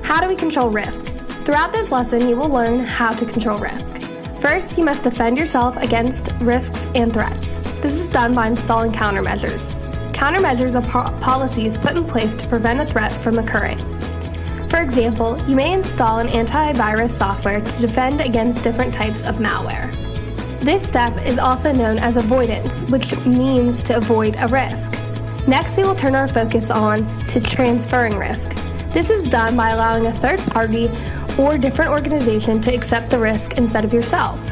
How do we control risk? Throughout this lesson, you will learn how to control risk. First, you must defend yourself against risks and threats. This is done by installing countermeasures. Countermeasures are policies put in place to prevent a threat from occurring. For example, you may install an antivirus software to defend against different types of malware. This step is also known as avoidance, which means to avoid a risk. Next, we will turn our focus on to transferring risk. This is done by allowing a third party or different organization to accept the risk instead of yourself.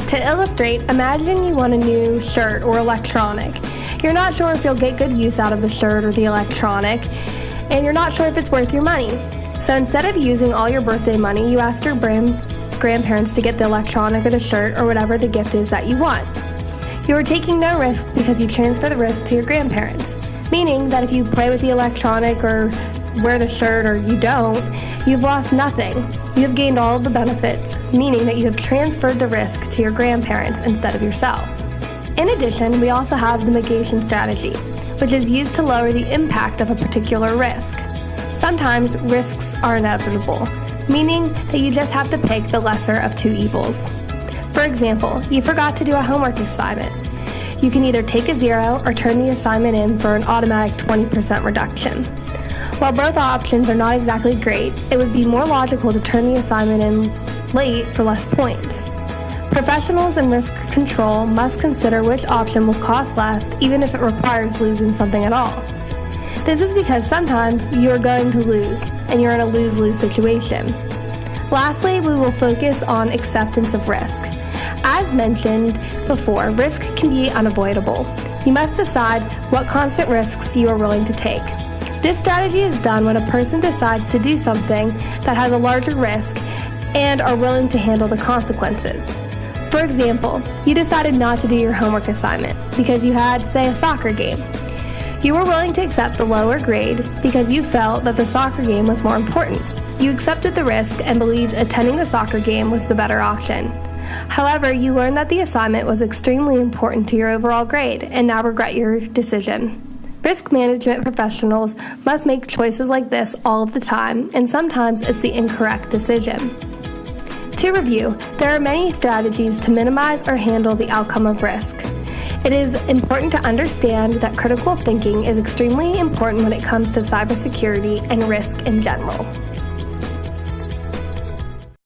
To illustrate, imagine you want a new shirt or electronic. You're not sure if you'll get good use out of the shirt or the electronic, and you're not sure if it's worth your money. So instead of using all your birthday money, you ask your grandparents to get the electronic or the shirt or whatever the gift is that you want. You are taking no risk because you transfer the risk to your grandparents, meaning that if you play with the electronic or wear the shirt or you don't, you've lost nothing. You have gained all of the benefits, meaning that you have transferred the risk to your grandparents instead of yourself. In addition, we also have the mitigation strategy, which is used to lower the impact of a particular risk. Sometimes risks are inevitable, meaning that you just have to pick the lesser of two evils. For example, you forgot to do a homework assignment. You can either take a 0 or turn the assignment in for an automatic 20% reduction. While both options are not exactly great, it would be more logical to turn the assignment in late for less points. Professionals in risk control must consider which option will cost less even if it requires losing something at all. This is because sometimes you are going to lose, and you're in a lose-lose situation. Lastly, we will focus on acceptance of risk. As mentioned before, risk can be unavoidable. You must decide what constant risks you are willing to take. This strategy is done when a person decides to do something that has a larger risk and are willing to handle the consequences. For example, you decided not to do your homework assignment because you had, say, a soccer game. You were willing to accept the lower grade because you felt that the soccer game was more important. You accepted the risk and believed attending the soccer game was the better option. However, you learned that the assignment was extremely important to your overall grade and now regret your decision. Risk management professionals must make choices like this all of the time, and sometimes it's the incorrect decision. To review, there are many strategies to minimize or handle the outcome of risk. It is important to understand that critical thinking is extremely important when it comes to cybersecurity and risk in general.